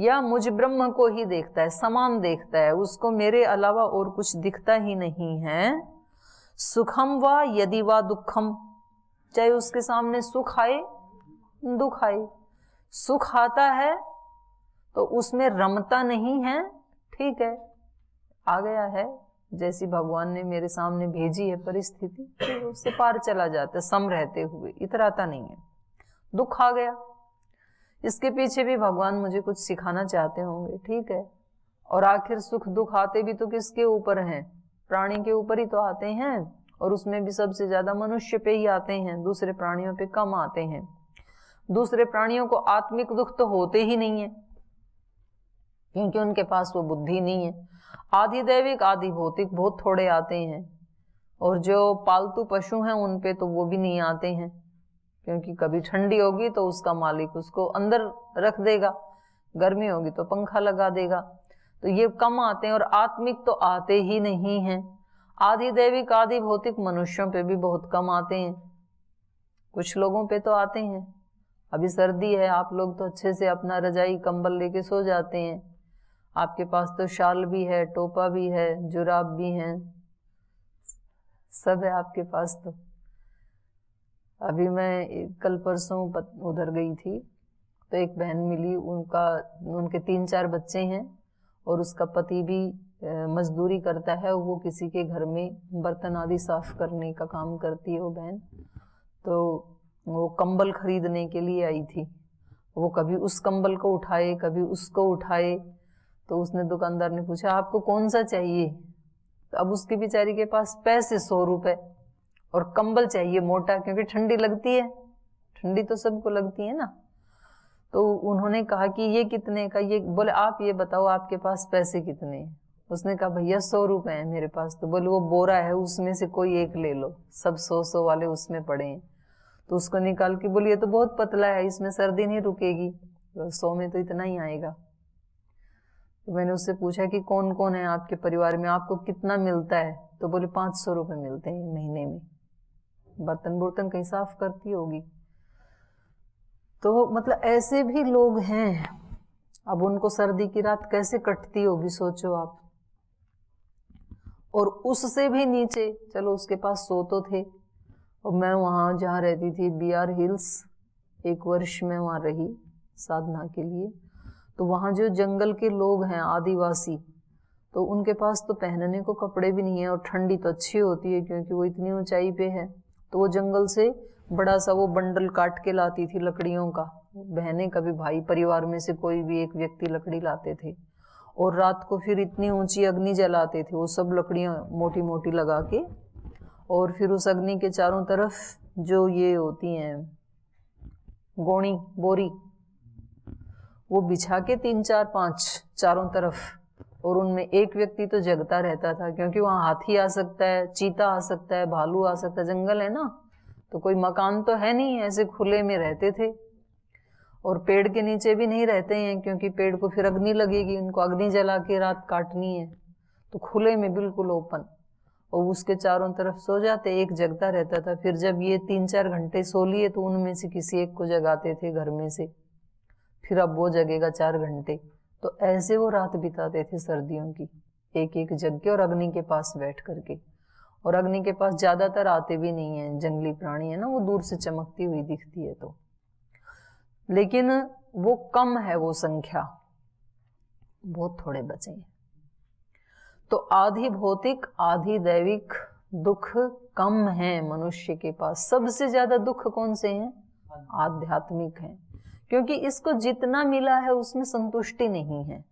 या मुझ ब्रह्म को ही देखता है, समान देखता है, उसको मेरे अलावा और कुछ दिखता ही नहीं है। सुखम व यदि वा दुखम, चाहे उसके सामने सुख आए दुख आए, सुख आता है तो उसमें रमता नहीं है, ठीक है आ गया है, जैसी भगवान ने मेरे सामने भेजी है परिस्थिति, तो उससे पार चला जाता है, सम रहते हुए, इतराता नहीं है। दुख आ गया, इसके पीछे भी भगवान मुझे कुछ सिखाना चाहते होंगे, ठीक है। और आखिर सुख दुख आते भी तो किसके ऊपर हैं? प्राणी के ऊपर ही तो आते हैं, और उसमें भी सबसे ज्यादा मनुष्य पे ही आते हैं, दूसरे प्राणियों पे कम आते हैं। दूसरे प्राणियों को आत्मिक दुख तो होते ही नहीं है, क्योंकि उनके पास वो बुद्धि नहीं है। आधि दैविक आधि भौतिक बहुत थोड़े आते हैं, और जो पालतू पशु हैं उन पे तो वो भी नहीं आते हैं, क्योंकि कभी ठंडी होगी तो उसका मालिक उसको अंदर रख देगा, गर्मी होगी तो पंखा लगा देगा, तो ये कम आते हैं। और आत्मिक तो आते ही नहीं हैं। आधि दैविक आधि भौतिक मनुष्यों पे भी बहुत कम आते हैं, कुछ लोगों पे तो आते हैं। अभी सर्दी है, आप लोग तो अच्छे से अपना रजाई कंबल लेके सो जाते हैं, आपके पास तो शाल भी है, टोपा भी है, जुराब भी हैं, सब है आपके पास। तो अभी मैं कल परसों उधर गई थी, तो एक बहन मिली, उनके 3-4 बच्चे हैं, और उसका पति भी मजदूरी करता है, वो किसी के घर में बर्तन आदि साफ करने का काम करती है वो बहन। तो वो कंबल खरीदने के लिए आई थी, वो कभी उस कंबल को उठाए कभी उसको उठाए, तो उसने दुकानदार ने पूछा आपको कौन सा चाहिए? तो अब उसकी बेचारी के पास पैसे 100 रुपए, और कंबल चाहिए मोटा, क्योंकि ठंडी लगती है, ठंडी तो सबको लगती है ना। तो उन्होंने कहा कि ये कितने का? ये बोले आप ये बताओ आपके पास पैसे कितने हैं? उसने कहा भैया 100 रुपए है मेरे पास। तो बोले वो बोरा है, उसमें से कोई एक ले लो, सब 100-100 वाले उसमें पड़े हैं। तो उसको निकाल के बोली ये तो बहुत पतला है, इसमें सर्दी नहीं रुकेगी, तो 100 में तो इतना ही आएगा। तो मैंने उससे पूछा कि कौन कौन है आपके परिवार में, आपको कितना मिलता है? तो बोले 500 रुपए मिलते हैं महीने में। बर्तन बुर्तन कहीं साफ करती होगी। तो मतलब ऐसे भी लोग हैं। अब उनको सर्दी की रात कैसे कटती होगी सोचो आप। और उससे भी नीचे, चलो उसके पास 100 तो थे, और मैं वहां जहाँ रहती थी BR हिल्स, 1 वर्ष में वहां रही साधना के लिए। तो वहां जो जंगल के लोग हैं आदिवासी, तो उनके पास तो पहनने को कपड़े भी नहीं है, और ठंडी तो अच्छी होती है क्योंकि वो इतनी ऊंचाई पे है। तो वो जंगल से बड़ा सा वो बंडल काट के लाती थी लकड़ियों का, बहनें कभी भाई परिवार में से कोई भी एक व्यक्ति लकड़ी लाते थे, और रात को फिर इतनी ऊंची अग्नि जलाते थे, वो सब लकड़ियां मोटी मोटी लगा के, और फिर उस अग्नि के चारों तरफ जो ये होती हैं गोणी बोरी, वो बिछा के 3-4-5 चारों तरफ, और उनमें एक व्यक्ति तो जगता रहता था, क्योंकि वहां हाथी आ सकता है, चीता आ सकता है, भालू आ सकता है, जंगल है ना, तो कोई मकान तो है नहीं, ऐसे खुले में रहते थे। और पेड़ के नीचे भी नहीं रहते हैं, क्योंकि पेड़ को फिर अग्नि लगेगी, उनको अग्नि जला के रात काटनी है, तो खुले में बिल्कुल ओपन, और उसके चारों तरफ सो जाते, एक जगता रहता था। फिर जब ये 3-4 घंटे सो लिए तो उनमें से किसी एक को जगाते थे घर में से, फिर अब वो जगेगा 4 घंटे। तो ऐसे वो रात बिताते थे सर्दियों की, एक एक जग के, और अग्नि के पास बैठ करके। और अग्नि के पास ज्यादातर आते भी नहीं है, जंगली प्राणी है ना, वो दूर से चमकती हुई दिखती है तो, लेकिन वो कम है, वो संख्या बहुत थोड़े बचे हैं। तो आधि भौतिक आधि दैविक दुख कम है मनुष्य के पास। सबसे ज्यादा दुख कौन से हैं? आध्यात्मिक हैं, क्योंकि इसको जितना मिला है उसमें संतुष्टि नहीं है।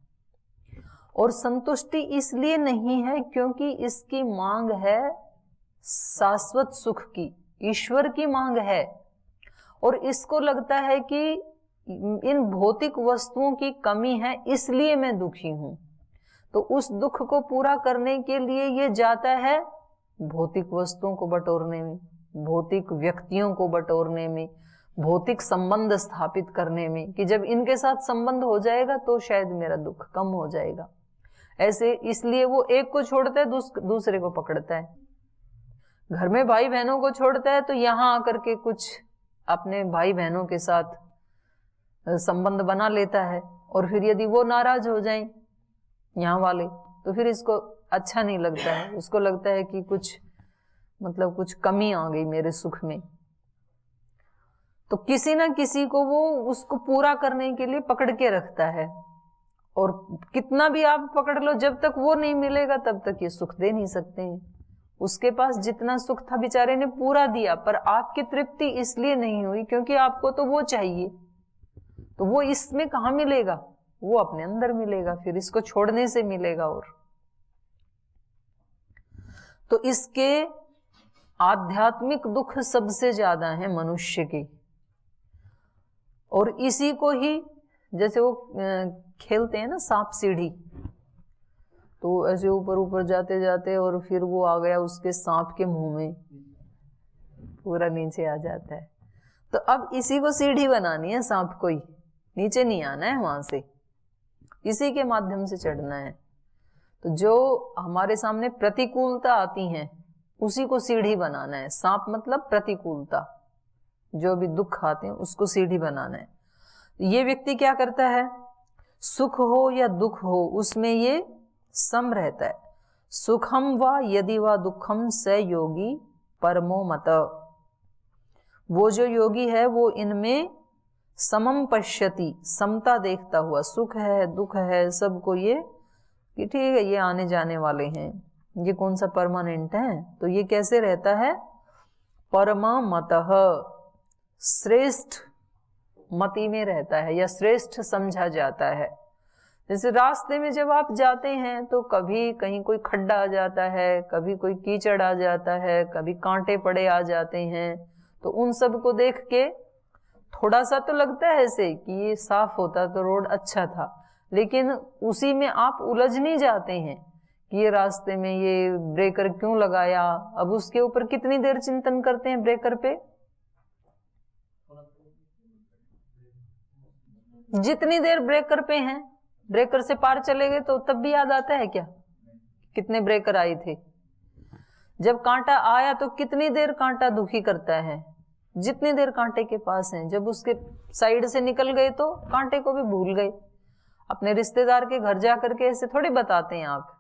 और संतुष्टि इसलिए नहीं है क्योंकि इसकी मांग है शाश्वत सुख की, ईश्वर की मांग है, और इसको लगता है कि इन भौतिक वस्तुओं की कमी है इसलिए मैं दुखी हूं। तो उस दुख को पूरा करने के लिए ये जाता है भौतिक वस्तुओं को बटोरने में, भौतिक व्यक्तियों को बटोरने में, भौतिक संबंध स्थापित करने में, कि जब इनके साथ संबंध हो जाएगा तो शायद मेरा दुख कम हो जाएगा। ऐसे इसलिए वो एक को छोड़ता है दूसरे को पकड़ता है। घर में भाई बहनों को छोड़ता है तो यहां आकर के कुछ अपने भाई बहनों के साथ संबंध बना लेता है, और फिर यदि वो नाराज हो जाएं यहाँ वाले, तो फिर इसको अच्छा नहीं लगता है, उसको लगता है कि कुछ मतलब कुछ कमी आ गई मेरे सुख में। तो किसी ना किसी को वो उसको पूरा करने के लिए पकड़ के रखता है, और कितना भी आप पकड़ लो, जब तक वो नहीं मिलेगा तब तक ये सुख दे नहीं सकते हैं। उसके पास जितना सुख था बेचारे ने पूरा दिया, पर आपकी तृप्ति इसलिए नहीं हुई क्योंकि आपको तो वो चाहिए। तो वो इसमें कहाँ मिलेगा, वो अपने अंदर मिलेगा, फिर इसको छोड़ने से मिलेगा। और तो इसके आध्यात्मिक दुख सबसे ज्यादा है मनुष्य की, और इसी को ही जैसे वो खेलते हैं ना सांप सीढ़ी, तो ऐसे ऊपर ऊपर जाते जाते और फिर वो आ गया उसके सांप के मुंह में, पूरा नीचे आ जाता है। तो अब इसी को सीढ़ी बनानी है, सांप को ही नीचे नहीं आना है वहां से, इसी के माध्यम से चढ़ना है। तो जो हमारे सामने प्रतिकूलता आती है उसी को सीढ़ी बनाना है। सांप मतलब प्रतिकूलता, जो भी दुख आते हैं उसको सीढ़ी बनाना है। ये व्यक्ति क्या करता है, सुख हो या दुख हो उसमें ये सम रहता है। सुखम व यदि व दुखम स योगी परमो मत। वो जो योगी है वो इनमें समम पश्यति, समता देखता हुआ, सुख है दुख है सबको ये कि ठीक है ये आने जाने वाले हैं, ये कौन सा परमानेंट है। तो ये कैसे रहता है, परमा मतः, श्रेष्ठ मति में रहता है या श्रेष्ठ समझा जाता है। जैसे रास्ते में जब आप जाते हैं तो कभी कहीं कोई खड्डा आ जाता है, कभी कोई कीचड़ आ जाता है, कभी कांटे पड़े आ जाते हैं, तो उन सब को देख के थोड़ा सा तो लगता है ऐसे कि ये साफ होता तो रोड अच्छा था, लेकिन उसी में आप उलझ नहीं जाते हैं कि ये रास्ते में ये ब्रेकर क्यों लगाया। अब उसके ऊपर कितनी देर चिंतन करते हैं ब्रेकर पे, जितनी देर ब्रेकर पे हैं, ब्रेकर से पार चले गए तो तब भी याद आता है क्या कितने ब्रेकर आए थे। जब कांटा आया तो कितनी देर कांटा दुखी करता है, जितनी देर कांटे के पास हैं। जब उसके साइड से निकल गए तो कांटे को भी भूल गए। अपने रिश्तेदार के घर जा करके ऐसे थोड़ी बताते हैं आप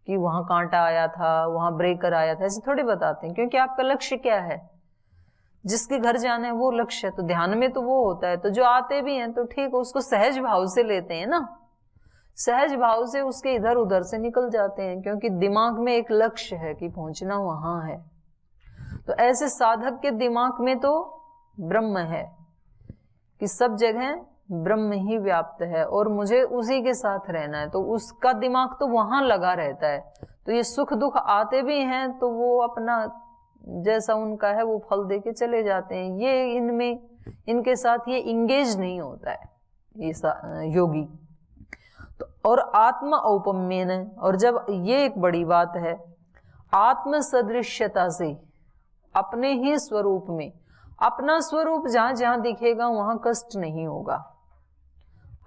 कि वहां कांटा आया था, वहां ब्रेकर आया था, ऐसे थोड़ी बताते हैं, क्योंकि आपका लक्ष्य क्या है, जिसके घर जाना है वो लक्ष्य है। तो ध्यान में तो वो होता है। तो जो आते भी हैं तो ठीक है, उसको सहज भाव से लेते हैं ना, सहज भाव से उसके इधर उधर से निकल जाते हैं, क्योंकि दिमाग में एक लक्ष्य है कि पहुंचना वहां है। तो ऐसे साधक के दिमाग में तो ब्रह्म है कि सब जगह ब्रह्म ही व्याप्त है और मुझे उसी के साथ रहना है, तो उसका दिमाग तो वहां लगा रहता है। तो ये सुख दुख आते भी हैं तो वो अपना जैसा उनका है वो फल दे के चले जाते हैं। ये इनमें इनके साथ ये इंगेज नहीं होता है ये योगी। तो और आत्मा औपम्यन, और जब ये एक बड़ी बात है, आत्म सदृश्यता से अपने ही स्वरूप में, अपना स्वरूप जहां जहां दिखेगा वहां कष्ट नहीं होगा।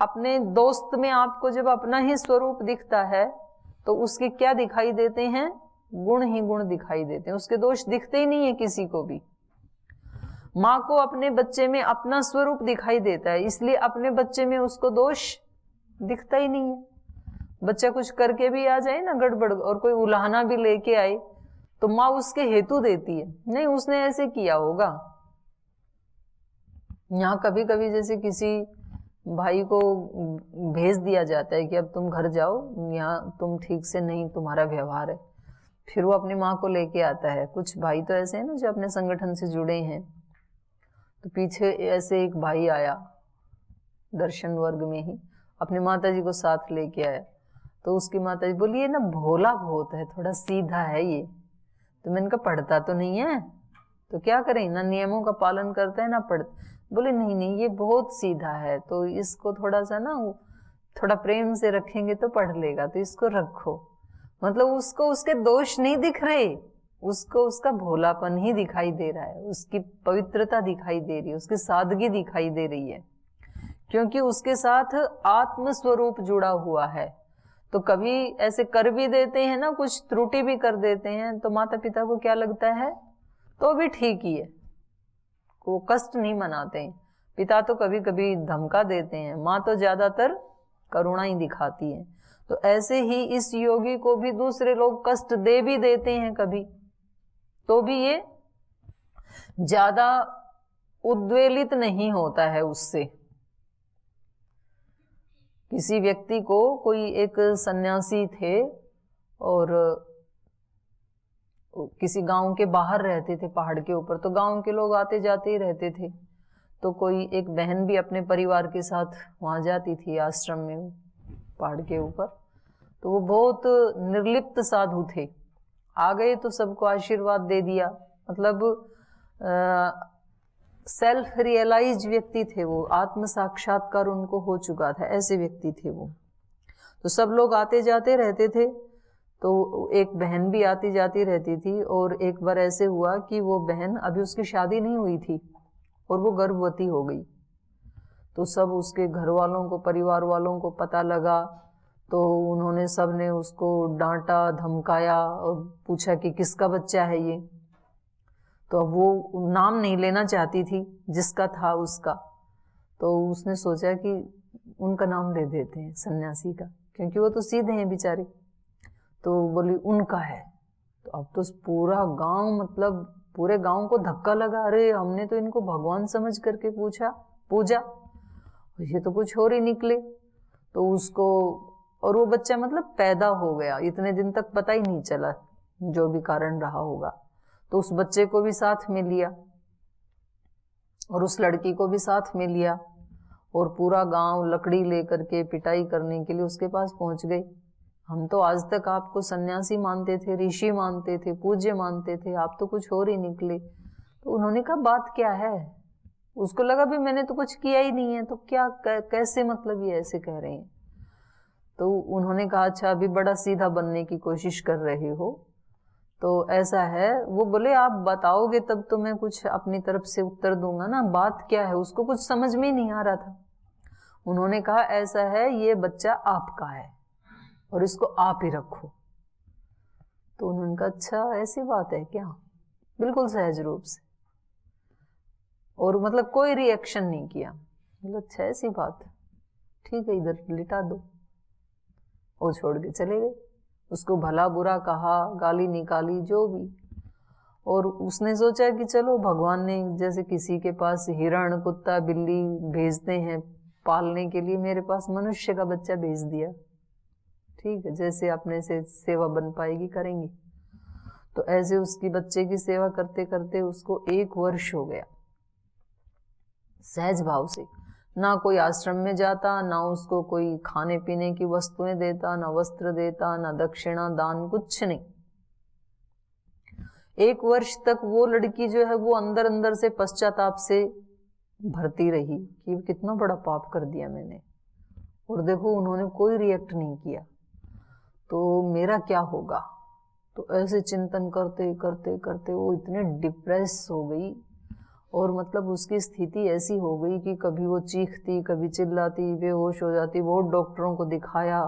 अपने दोस्त में आपको जब अपना ही स्वरूप दिखता है तो उसके क्या दिखाई देते हैं, गुण ही गुण दिखाई देते हैं, उसके दोष दिखते ही नहीं है किसी को भी। माँ को अपने बच्चे में अपना स्वरूप दिखाई देता है, इसलिए अपने बच्चे में उसको दोष दिखता ही नहीं है। बच्चा कुछ करके भी आ जाए ना गड़बड़, और कोई उलाहना भी लेके आए तो माँ उसके हेतु देती है, नहीं उसने ऐसे किया होगा। यहाँ कभी कभी जैसे किसी भाई को भेज दिया जाता है कि अब तुम घर जाओ, यहाँ तुम ठीक से नहीं तुम्हारा व्यवहार है, फिर वो अपनी माँ को लेके आता है। कुछ भाई तो ऐसे हैं ना जो अपने संगठन से जुड़े हैं, तो पीछे ऐसे एक भाई आया दर्शन वर्ग में ही, अपने माता जी को साथ लेके आया। तो उसकी माता जी बोली ये ना भोला बहुत है, थोड़ा सीधा है ये। तो मैंने कहा पढ़ता तो नहीं है, तो क्या करें, ना नियमों का पालन करता है ना पढ़ता। बोले नहीं नहीं ये बहुत सीधा है, तो इसको थोड़ा सा ना थोड़ा प्रेम से रखेंगे तो पढ़ लेगा, तो इसको रखो। मतलब उसको उसके दोष नहीं दिख रहे, उसको उसका भोलापन ही दिखाई दे रहा है, उसकी पवित्रता दिखाई दे रही है, उसकी सादगी दिखाई दे रही है, क्योंकि उसके साथ आत्म स्वरूप जुड़ा हुआ है। तो कभी ऐसे कर भी देते हैं ना, कुछ त्रुटि भी कर देते हैं, तो माता पिता को क्या लगता है, तो भी ठीक ही है, वो कष्ट नहीं मनाते हैं। पिता तो कभी कभी धमका देते हैं, माँ तो ज्यादातर करुणा ही दिखाती है। तो ऐसे ही इस योगी को भी दूसरे लोग कष्ट दे भी देते हैं कभी, तो भी ये ज्यादा उद्वेलित नहीं होता है उससे। किसी व्यक्ति को, कोई एक सन्यासी थे और किसी गांव के बाहर रहते थे, पहाड़ के ऊपर, तो गांव के लोग आते जाते ही रहते थे। तो कोई एक बहन भी अपने परिवार के साथ वहां जाती थी आश्रम में, पहाड़ के ऊपर। तो वो बहुत निर्लिप्त साधु थे, आ गए तो सबको आशीर्वाद दे दिया, मतलब सेल्फ रियलाइज व्यक्ति थे वो, आत्म साक्षात्कार उनको हो चुका था, ऐसे व्यक्ति थे वो। तो सब लोग आते जाते रहते थे, तो एक बहन भी आती जाती रहती थी। और एक बार ऐसे हुआ कि वो बहन, अभी उसकी शादी नहीं हुई थी और वो गर्भवती हो गई। तो सब उसके घर वालों को, परिवार वालों को पता लगा, तो उन्होंने सब ने उसको डांटा, धमकाया और पूछा कि किसका बच्चा है ये। तो अब वो नाम नहीं लेना चाहती थी जिसका था उसका, तो उसने सोचा कि उनका नाम ले देते हैं सन्यासी का, क्योंकि वो तो सीधे हैं बेचारे। तो बोली उनका है। तो अब तो पूरा गांव, मतलब पूरे गांव को धक्का लगा, अरे हमने तो इनको भगवान समझ करके पूजा, ये तो कुछ और ही निकले। तो उसको, और वो बच्चा मतलब पैदा हो गया, इतने दिन तक पता ही नहीं चला, जो भी कारण रहा होगा। तो उस बच्चे को भी साथ में लिया और उस लड़की को भी साथ में लिया, और पूरा गांव लकड़ी लेकर के पिटाई करने के लिए उसके पास पहुंच गए। हम तो आज तक आपको सन्यासी मानते थे, ऋषि मानते थे, पूज्य मानते थे, आप तो कुछ और ही निकले। तो उन्होंने कहा बात क्या है, उसको लगा भी मैंने तो कुछ किया ही नहीं है, तो क्या कैसे, मतलब ये ऐसे कह रहे हैं। तो उन्होंने कहा अच्छा अभी बड़ा सीधा बनने की कोशिश कर रहे हो, तो ऐसा है। वो बोले आप बताओगे तब तो मैं कुछ अपनी तरफ से उत्तर दूंगा ना, बात क्या है। उसको कुछ समझ में ही नहीं आ रहा था। उन्होंने कहा ऐसा है, ये बच्चा आपका है और इसको आप ही रखो। तो उन्होंने कहा अच्छा ऐसी बात है क्या, बिल्कुल सहज रूप से, और मतलब कोई रिएक्शन नहीं किया। मतलब अच्छा ऐसी बात, ठीक है इधर लिटा दो, और छोड़ के चले गए। उसको भला बुरा कहा, गाली निकाली, जो भी। और उसने सोचा कि चलो भगवान ने जैसे किसी के पास हिरण, कुत्ता, बिल्ली भेजते हैं पालने के लिए, मेरे पास मनुष्य का बच्चा भेज दिया, ठीक है, जैसे अपने से सेवा बन पाएगी करेंगे। तो ऐसे उसकी बच्चे की सेवा करते करते उसको 1 वर्ष हो गया, सहज भाव से। ना कोई आश्रम में जाता, ना उसको कोई खाने पीने की वस्तुएं देता, ना वस्त्र देता, ना दक्षिणा दान, कुछ नहीं। 1 वर्ष तक वो लड़की जो है वो अंदर अंदर से पश्चाताप से भरती रही कि कितना बड़ा पाप कर दिया मैंने, और देखो उन्होंने कोई रिएक्ट नहीं किया, तो मेरा क्या होगा। तो ऐसे चिंतन करते करते करते वो इतने डिप्रेस हो गई, और मतलब उसकी स्थिति ऐसी हो गई कि कभी वो चीखती, कभी चिल्लाती, बेहोश हो जाती। बहुत डॉक्टरों को दिखाया।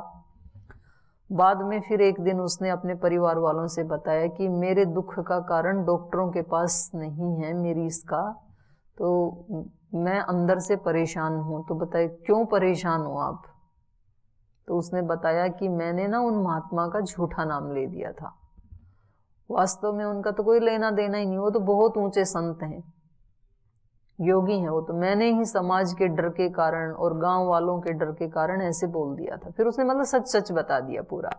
बाद में फिर एक दिन उसने अपने परिवार वालों से बताया कि मेरे दुख का कारण डॉक्टरों के पास नहीं है, मेरी इसका, तो मैं अंदर से परेशान हूँ। तो बताए क्यों परेशान हो आप। तो उसने बताया कि मैंने ना उन महात्मा का झूठा नाम ले दिया था, वास्तव में उनका तो कोई लेना देना ही नहीं, वो तो बहुत ऊंचे संत हैं, योगी हैं वो, तो मैंने ही समाज के डर के कारण और गांव वालों के डर के कारण ऐसे बोल दिया था। फिर उसने मतलब सच सच बता दिया पूरा।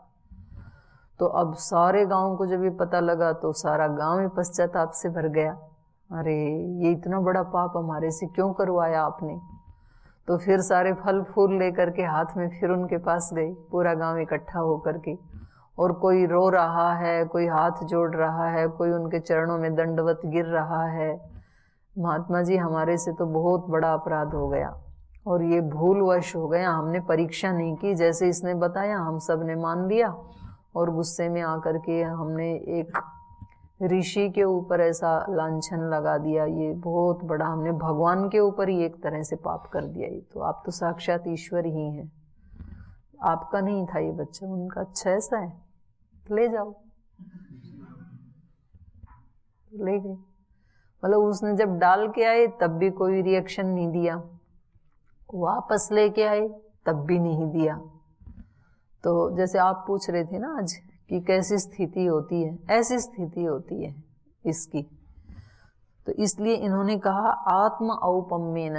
तो अब सारे गांव को जब ये पता लगा तो सारा गांव ही पश्चाताप से भर गया, अरे ये इतना बड़ा पाप हमारे से क्यों करवाया आपने। तो फिर सारे फल फूल लेकर के हाथ में फिर उनके पास गए, पूरा गांव इकट्ठा होकर के, और कोई रो रहा है, कोई हाथ जोड़ रहा है, कोई उनके चरणों में दंडवत गिर रहा है, महात्मा जी हमारे से तो बहुत बड़ा अपराध हो गया और ये भूलवश हो गया, हमने परीक्षा नहीं की, जैसे इसने बताया हम सब ने मान लिया, और गुस्से में आकर के हमने एक ऋषि के ऊपर ऐसा लांछन लगा दिया, ये बहुत बड़ा हमने भगवान के ऊपर ही एक तरह से पाप कर दिया। ये तो आप तो साक्षात ईश्वर ही हैं, आपका नहीं था ये बच्चा, उनका। अच्छा ऐसा है, ले जाओ, ले गए। मतलब उसने जब डाल के आए तब भी कोई रिएक्शन नहीं दिया, वापस लेके आए तब भी नहीं दिया। तो जैसे आप पूछ रहे थे ना आज कि कैसी स्थिति होती है, ऐसी स्थिति होती है इसकी। तो इसलिए इन्होंने कहा आत्म औपम्येन,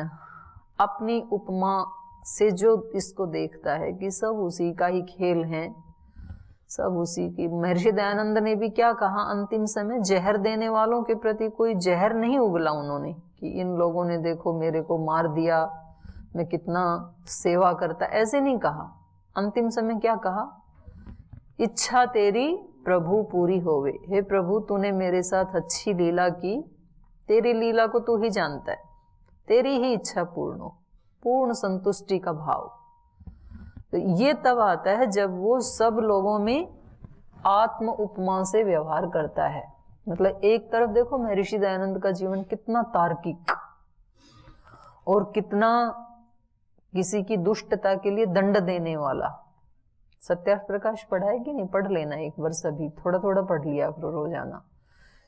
अपनी उपमा से जो इसको देखता है कि सब उसी का ही खेल है, सब उसी की। महर्षि दयानंद ने भी क्या कहा, अंतिम समय जहर देने वालों के प्रति कोई जहर नहीं उगला उन्होंने कि इन लोगों ने देखो मेरे को मार दिया, मैं कितना सेवा करता, ऐसे नहीं कहा। अंतिम समय क्या कहा, इच्छा तेरी प्रभु पूरी होवे। हे प्रभु तूने मेरे साथ अच्छी लीला की, तेरी लीला को तू ही जानता है, तेरी ही इच्छा पूर्ण हो, पूर्ण संतुष्टि का भाव। तो ये तब आता है जब वो सब लोगों में आत्म उपमा से व्यवहार करता है। मतलब एक तरफ देखो महर्षि दयानंद का जीवन कितना तार्किक और कितना किसी की दुष्टता के लिए दंड देने वाला। सत्यार्थ प्रकाश पढ़ा है कि नहीं, पढ़ लेना एक बार, सभी थोड़ा थोड़ा पढ़ लिया करो रोजाना।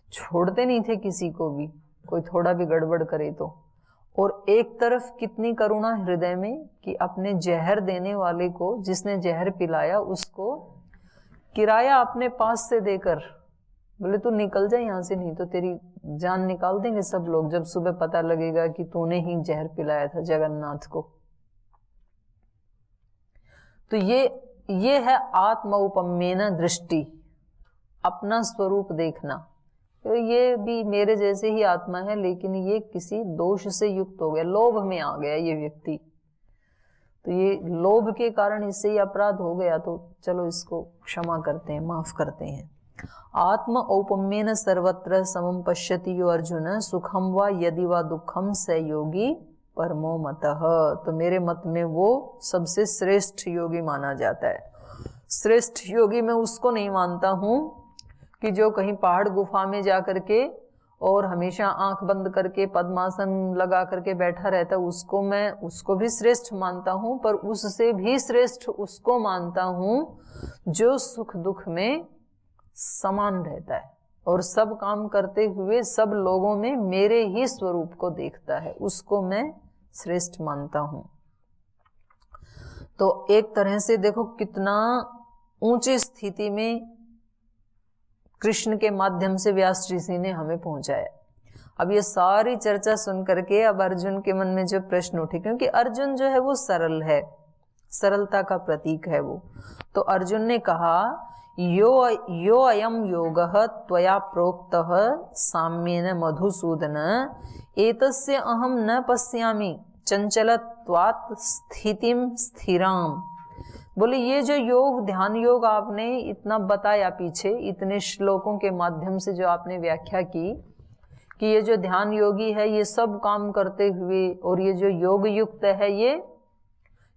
छोड़ते नहीं थे किसी को भी, कोई थोड़ा भी गड़बड़ करे तो। और एक तरफ कितनी करुणा हृदय में कि अपने जहर देने वाले को, जिसने जहर पिलाया, उसको किराया अपने पास से देकर बोले तू निकल जा यहाँ से, नहीं तो तेरी जान निकाल देंगे सब लोग जब सुबह पता लगेगा कि तूने ही जहर पिलाया था जगन्नाथ को। तो ये है आत्मौपम्येन दृष्टि, अपना स्वरूप देखना। तो ये भी मेरे जैसे ही आत्मा है, लेकिन ये किसी दोष से युक्त हो गया, लोभ में आ गया ये व्यक्ति। तो ये लोभ के कारण इससे ही अपराध हो गया, तो चलो इसको क्षमा करते हैं, माफ करते हैं। आत्म औपम्येन सर्वत्र समम पश्यति यो अर्जुन, सुखम वा यदि वा दुखम स योगी परमो मतः। तो मेरे मत में वो सबसे श्रेष्ठ योगी माना जाता है। श्रेष्ठ योगी मैं उसको नहीं मानता हूं कि जो कहीं पहाड़ गुफा में जा करके और हमेशा आंख बंद करके पद्मासन लगा करके बैठा रहता है, उसको भी श्रेष्ठ मानता हूं। पर उससे भी श्रेष्ठ उसको मानता हूं जो सुख दुख में समान रहता है और सब काम करते हुए सब लोगों में मेरे ही स्वरूप को देखता है, उसको मैं श्रेष्ठ मानता हूं। तो एक तरह से देखो कितना ऊंची स्थिति में कृष्ण के माध्यम से व्यास ऋषि ने हमें पहुंचाया। अब ये सारी चर्चा सुन करके अब अर्जुन के मन में जो प्रश्न उठे, क्योंकि अर्जुन जो है वो सरल है, सरलता का प्रतीक है वो। तो अर्जुन ने कहा यो अयम योगः त्वया प्रोक्तः साम्येन मधुसूदन एतस्य अहम न पश्यामि चंचलत्वात् स्थितिम स्थिराम। बोले ये जो योग, ध्यान योग आपने इतना बताया पीछे, इतने श्लोकों के माध्यम से जो आपने व्याख्या की कि ये जो ध्यान योगी है ये सब काम करते हुए, और ये जो योग युक्त है ये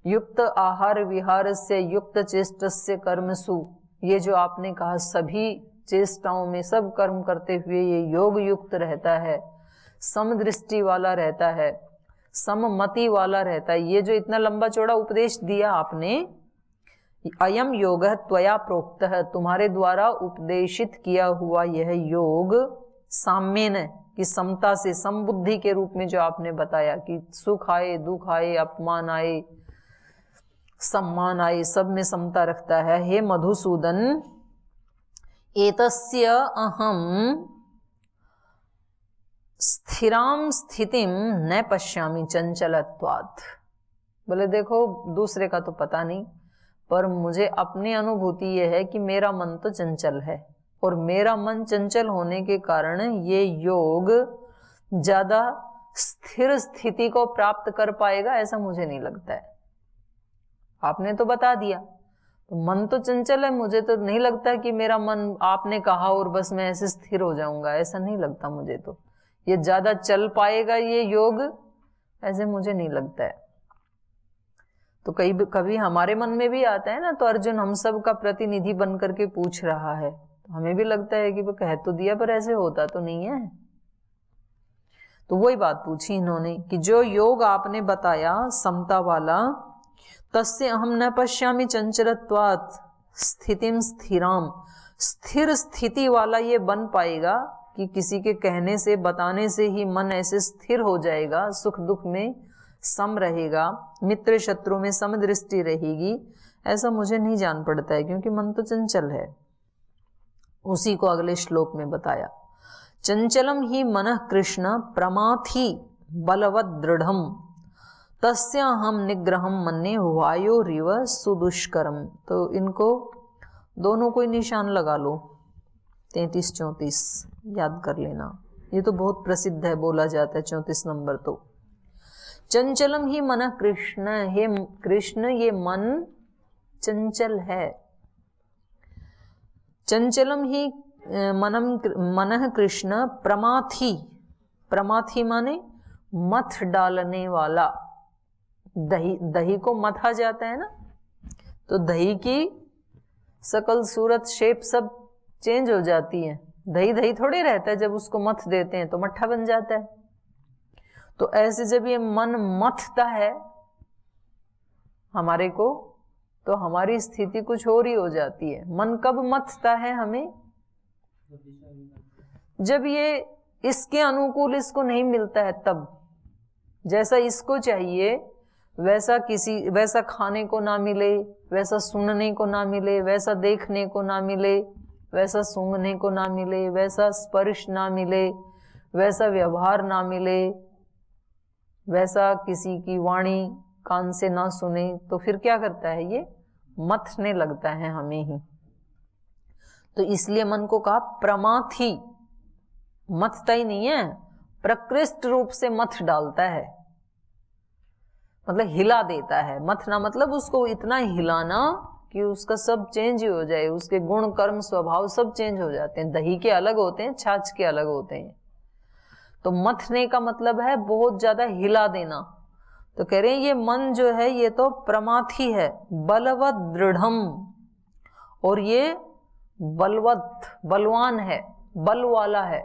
युक्त आहार विहार से युक्त चेष्टस्य कर्मसु, ये जो आपने कहा सभी चेष्टाओं में सब कर्म करते हुए ये योग युक्त रहता है, समदृष्टि वाला रहता है, सममति वाला रहता है। ये जो इतना लंबा चौड़ा उपदेश दिया आपने, अयम योग त्वया प्रोक्त है, तुम्हारे द्वारा उपदेशित किया हुआ यह योग साम्येन की समता से, समबुद्धि के रूप में जो आपने बताया कि सुख आए दुख आए अपमान आए सम्मान आए सब में समता रखता है। हे मधुसूदन एतस्य अहम स्थिराम स्थितिम न पश्यामि चंचलत्वात्। बोले देखो दूसरे का तो पता नहीं, पर मुझे अपनी अनुभूति यह है कि मेरा मन तो चंचल है, और मेरा मन चंचल होने के कारण ये योग ज्यादा स्थिर स्थिति को प्राप्त कर पाएगा ऐसा मुझे नहीं लगता है। आपने तो बता दिया, तो मन तो चंचल है, मुझे तो नहीं लगता कि मेरा मन आपने कहा और बस मैं ऐसे स्थिर हो जाऊंगा, ऐसा नहीं लगता मुझे। तो ये ज्यादा चल पाएगा ये योग, ऐसे मुझे नहीं लगता है। तो कभी हमारे मन में भी आता है ना, तो अर्जुन हम सब का प्रतिनिधि बन करके पूछ रहा है, तो हमें भी लगता है कि वो कह तो दिया पर ऐसे होता तो नहीं है। तो वही बात पूछी इन्होंने कि जो योग आपने बताया समता वाला, तस्य अहम न पश्यामि चंचलत्वात् स्थितिम स्थिराम, स्थिर स्थिति वाला ये बन पाएगा कि किसी के कहने से बताने से ही मन ऐसे स्थिर हो जाएगा, सुख दुख में सम रहेगा, मित्र शत्रु में समदृष्टि रहेगी, ऐसा मुझे नहीं जान पड़ता है, क्योंकि मन तो चंचल है। उसी को अगले श्लोक में बताया, चंचलम ही मनः कृष्ण प्रमाथि बलवद दृढ़म तस्याहम निग्रहम मन्ये वायोरिव सुदुष्करम। तो इनको दोनों को निशान लगा लो, 33-34 याद कर लेना, ये तो बहुत प्रसिद्ध है, बोला जाता है 34 नंबर। तो चंचलम ही मन कृष्ण, हे कृष्ण ये मन चंचल है। चंचलम ही मन कृष्ण प्रमाथि, प्रमाथि माने मथ डालने वाला। दही, दही को मथा जाता है ना, तो दही की शकल सूरत शेप सब चेंज हो जाती है। दही दही थोड़े रहता है, जब उसको मथ देते हैं तो मट्ठा बन जाता है। तो ऐसे जब ये मन मथता है हमारे को, तो हमारी स्थिति कुछ और ही हो जाती है। मन कब मथता है हमें? जब ये इसके अनुकूल इसको नहीं मिलता है, तब जैसा इसको चाहिए वैसा खाने को ना मिले, वैसा सुनने को ना मिले, वैसा देखने को ना मिले, वैसा सूंघने को ना मिले, वैसा स्पर्श ना मिले, वैसा व्यवहार ना मिले, वैसा किसी की वाणी कान से ना सुने, तो फिर क्या करता है? ये मथने लगता है हमें ही। तो इसलिए मन को कहा प्रमाथि, मथता ही नहीं है, प्रकृष्ट रूप से मथ डालता है, मतलब हिला देता है। मथना मतलब उसको इतना हिलाना कि उसका सब चेंज ही हो जाए, उसके गुण कर्म स्वभाव सब चेंज हो जाते हैं। दही के अलग होते हैं, छाछ के अलग होते हैं। तो मथने का मतलब है बहुत ज्यादा हिला देना। तो कह रहे हैं ये मन जो है ये तो प्रमाथि है, बलवत दृढ़म, और ये बलवत बलवान है, बल वाला है।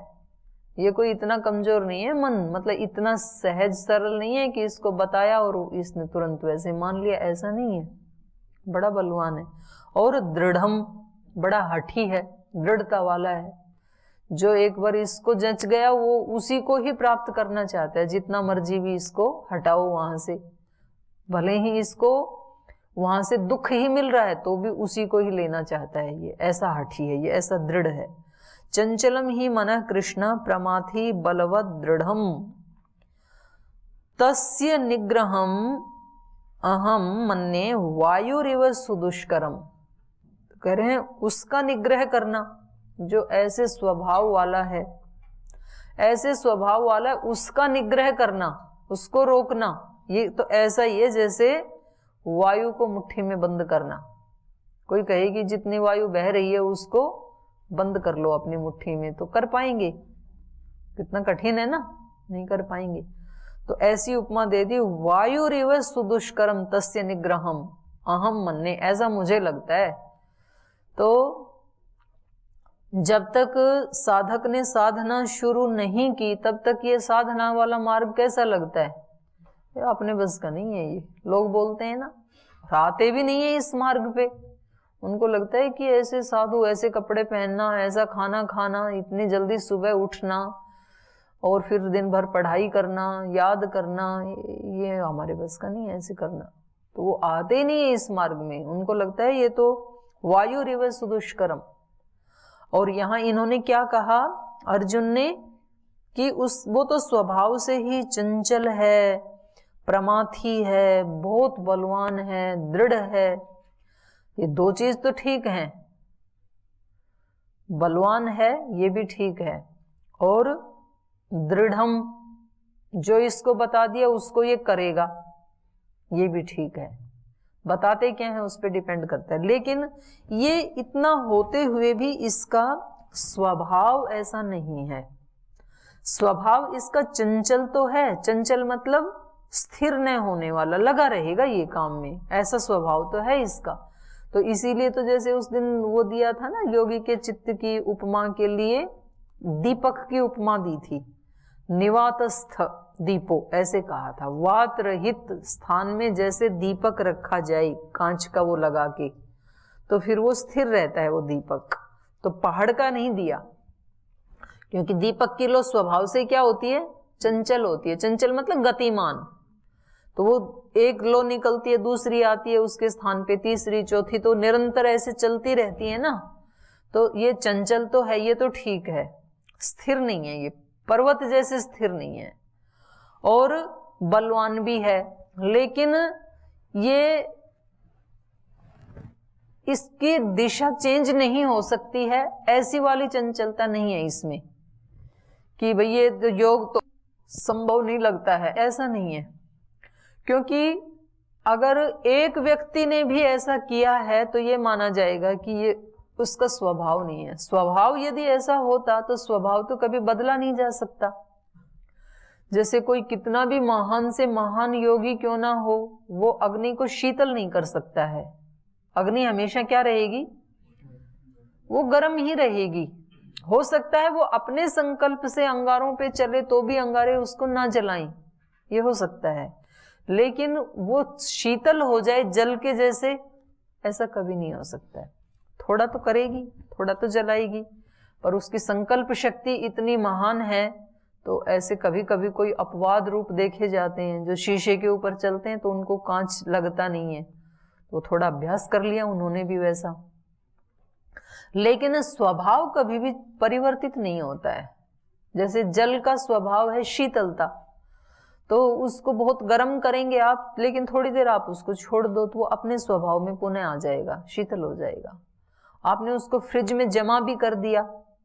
ये कोई इतना कमजोर नहीं है मन, मतलब इतना सहज सरल नहीं है कि इसको बताया और इसने तुरंत वैसे मान लिया, ऐसा नहीं है। बड़ा बलवान है। और दृढ़म, बड़ा हठी है, दृढ़ता वाला है। जो एक बार इसको जच गया वो उसी को ही प्राप्त करना चाहता है, जितना मर्जी भी इसको हटाओ वहां से, भले ही इसको वहां से दुख ही मिल रहा है तो भी उसी को ही लेना चाहता है। ये ऐसा हठी है, ये ऐसा दृढ़ है। चंचलम ही मनः कृष्ण प्रमाथि बलवद दृढ़म तस्य निग्रहम अहम मन्ये वायुरिव सुदुष्करम। कह रहे हैं उसका निग्रह करना, जो ऐसे स्वभाव वाला है, ऐसे स्वभाव वाला है, उसका निग्रह करना, उसको रोकना। ये तो ऐसा ही है जैसे वायु को मुट्ठी में बंद करना। कोई कहेगी जितनी वायु बह रही है उसको बंद कर लो अपनी मुट्ठी में, तो कर पाएंगे? कितना कठिन है ना, नहीं कर पाएंगे। तो ऐसी उपमा दे दी, वायुरिव सुदुष्करम तस्य निग्रहम अहम मन्ये, ऐसा मुझे लगता है। तो जब तक साधक ने साधना शुरू नहीं की तब तक ये साधना वाला मार्ग कैसा लगता है? अपने बस का नहीं है। ये लोग बोलते हैं ना, आते भी नहीं है इस मार्ग पे। उनको लगता है कि ऐसे साधु, ऐसे कपड़े पहनना, ऐसा खाना खाना, इतनी जल्दी सुबह उठना और फिर दिन भर पढ़ाई करना, याद करना, ये हमारे बस का नहीं है ऐसे करना। तो वो आते ही नहीं है इस मार्ग में। उनको लगता है ये तो वायुरिव सुदुष्करम। और यहाँ इन्होंने क्या कहा अर्जुन ने कि वो तो स्वभाव से ही चंचल है, प्रमाथी है, बहुत बलवान है, दृढ़ है। ये दो चीज तो ठीक है, बलवान है ये भी ठीक है, और दृढ़म जो इसको बता दिया उसको ये करेगा, ये भी ठीक है। बताते क्या है उस पर डिपेंड करता है। लेकिन ये इतना होते हुए भी इसका स्वभाव ऐसा नहीं है। स्वभाव इसका चंचल तो है, चंचल मतलब स्थिर न होने वाला, लगा रहेगा ये काम में, ऐसा स्वभाव तो है इसका। तो इसीलिए तो जैसे उस दिन वो दिया था ना, योगी के चित्त की उपमा के लिए दीपक की उपमा दी थी, निवातस्थ दीपो ऐसे कहा था। वात रहित स्थान में जैसे दीपक रखा जाए कांच का वो लगा के, तो फिर वो स्थिर रहता है वो दीपक। तो पहाड़ का नहीं दिया, क्योंकि दीपक की लो स्वभाव से क्या होती है? चंचल होती है। चंचल मतलब गतिमान। तो वो एक लो निकलती है, दूसरी आती है उसके स्थान पे, तीसरी, चौथी, तो निरंतर ऐसे चलती रहती है ना। तो ये चंचल तो है, ये तो ठीक है, स्थिर नहीं है, ये पर्वत जैसे स्थिर नहीं है, और बलवान भी है, लेकिन ये इसकी दिशा चेंज नहीं हो सकती है, ऐसी वाली चंचलता नहीं है इसमें कि भाई ये तो योग तो संभव नहीं लगता है, ऐसा नहीं है। क्योंकि अगर एक व्यक्ति ने भी ऐसा किया है तो ये माना जाएगा कि ये उसका स्वभाव नहीं है। स्वभाव यदि ऐसा होता तो स्वभाव तो कभी बदला नहीं जा सकता। जैसे कोई कितना भी महान से महान योगी क्यों ना हो, वो अग्नि को शीतल नहीं कर सकता है। अग्नि हमेशा क्या रहेगी, वो गर्म ही रहेगी। हो सकता है वो अपने संकल्प से अंगारों पे चले तो भी अंगारे उसको ना जलाएं, ये हो सकता है, लेकिन वो शीतल हो जाए जल के जैसे, ऐसा कभी नहीं हो सकता है। थोड़ा तो करेगी, थोड़ा तो जलाएगी, पर उसकी संकल्प शक्ति इतनी महान है। तो ऐसे कभी कभी कोई अपवाद रूप देखे जाते हैं जो शीशे के ऊपर चलते हैं तो उनको कांच लगता नहीं है, तो थोड़ा अभ्यास कर लिया उन्होंने भी वैसा। लेकिन स्वभाव कभी भी परिवर्तित नहीं होता है। जैसे जल का स्वभाव है शीतलता, तो उसको बहुत गर्म करेंगे आप, लेकिन थोड़ी देर आप उसको छोड़ दो तो वो अपने स्वभाव में पुनः आ जाएगा, शीतल हो जाएगा। आपने उसको फ्रिज में जमा भी कर दिया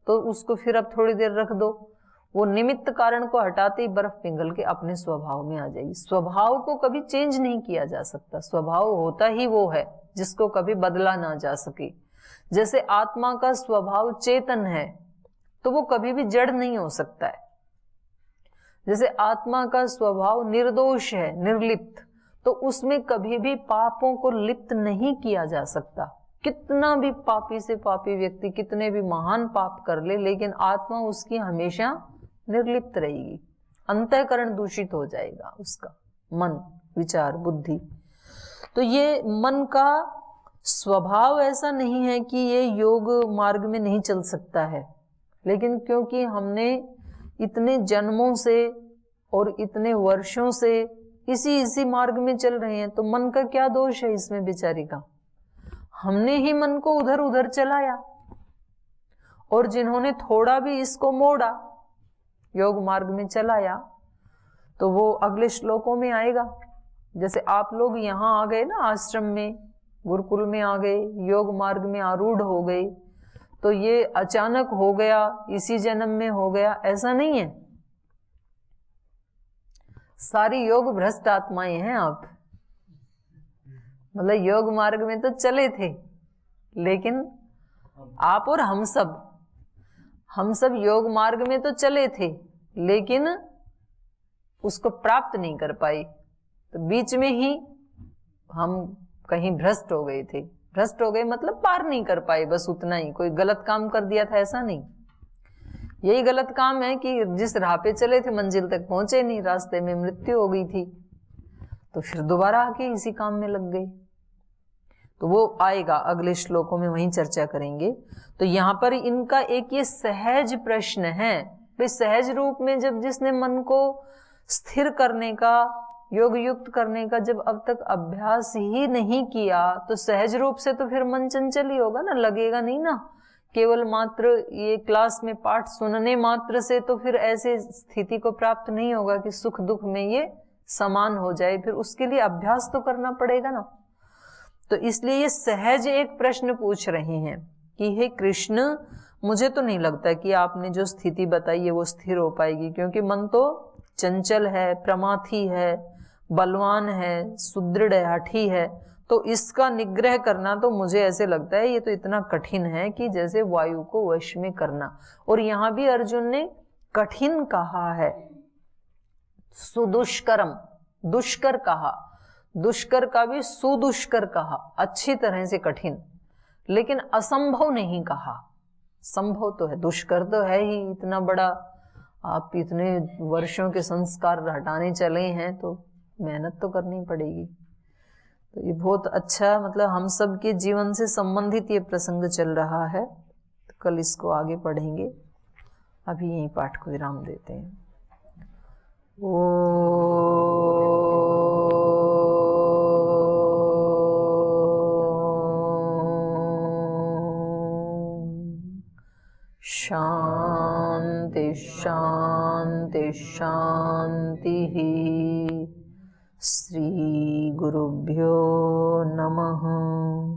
तो उसको फिर अब थोड़ी देर रख दो, वो निमित्त कारण को हटाते ही बर्फ पिघल के अपने स्वभाव में आ जाएगी। स्वभाव को कभी चेंज नहीं किया जा सकता, स्वभाव होता ही वो है जिसको कभी बदला ना जा सके। जैसे आत्मा का स्वभाव चेतन है तो वो कभी भी जड़ नहीं हो सकता है। जैसे आत्मा का स्वभाव निर्दोष है, निर्लिप्त, तो उसमें कभी भी पापों को लिप्त नहीं किया जा सकता। कितना भी पापी से पापी व्यक्ति कितने भी महान पाप कर ले, लेकिन आत्मा उसकी हमेशा निर्लिप्त रहेगी। अंतःकरण दूषित हो जाएगा उसका, मन, विचार, बुद्धि। तो ये मन का स्वभाव ऐसा नहीं है कि ये योग मार्ग में नहीं चल सकता है, लेकिन क्योंकि हमने इतने जन्मों से और इतने वर्षों से इसी मार्ग में चल रहे हैं, तो मन का क्या दोष है इसमें बेचारी का। हमने ही मन को उधर उधर चलाया, और जिन्होंने थोड़ा भी इसको मोड़ा, योग मार्ग में चलाया, तो वो अगले श्लोकों में आएगा। जैसे आप लोग यहाँ आ गए ना, आश्रम में, गुरुकुल में आ गए, योग मार्ग में आरूढ़ हो गए, तो ये अचानक हो गया, इसी जन्म में हो गया, ऐसा नहीं है। सारी योग भ्रष्ट आत्माएं हैं आप। मतलब योग मार्ग में तो चले थे, लेकिन आप और हम सब योग मार्ग में तो चले थे, लेकिन उसको प्राप्त नहीं कर पाए। तो बीच में ही हम कहीं भ्रष्ट हो गए थे। भ्रष्ट हो गए मतलब पार नहीं कर पाए, बस उतना ही। कोई गलत काम कर दिया था ऐसा नहीं। यही गलत काम है कि जिस राह पे चले थे मंजिल तक पहुंचे नहीं, रास्ते में मृत्यु हो गई थी, तो फिर दोबारा आके इसी काम में लग गए। तो वो आएगा अगले श्लोकों में, वहीं चर्चा करेंगे। तो यहाँ पर इनका एक ये सहज प्रश्न है, भाई सहज रूप में जब जिसने मन को स्थिर करने का, योग युक्त करने का जब अब तक अभ्यास ही नहीं किया, तो सहज रूप से तो फिर मन चंचल ही होगा ना, लगेगा नहीं ना। केवल मात्र ये क्लास में पाठ सुनने मात्र से तो फिर ऐसे स्थिति को प्राप्त नहीं होगा कि सुख दुख में ये समान हो जाए, फिर उसके लिए अभ्यास तो करना पड़ेगा ना। तो इसलिए ये सहज एक प्रश्न पूछ रहे हैं कि हे कृष्ण, मुझे तो नहीं लगता कि आपने जो स्थिति बताई है वो स्थिर हो पाएगी, क्योंकि मन तो चंचल है, प्रमाथी है, बलवान है, सुदृढ़ है, हठी है। तो इसका निग्रह करना तो मुझे ऐसे लगता है ये तो इतना कठिन है कि जैसे वायु को वश में करना। और यहां भी अर्जुन ने कठिन कहा है, सुदुष्करम, दुष्कर कहा, दुष्कर का भी सुदुष्कर कहा, अच्छी तरह से कठिन, लेकिन असंभव नहीं कहा। संभव तो है, दुष्कर तो है ही, इतना बड़ा आप इतने वर्षों के संस्कार हटाने चले हैं तो मेहनत तो करनी पड़ेगी। तो ये बहुत अच्छा, मतलब हम सब के जीवन से संबंधित ये प्रसंग चल रहा है। तो कल इसको आगे पढ़ेंगे, अभी यहीं पाठ को विराम देते हैं। ओ शांति शांति शांति। श्री गुरुभ्यो नमः।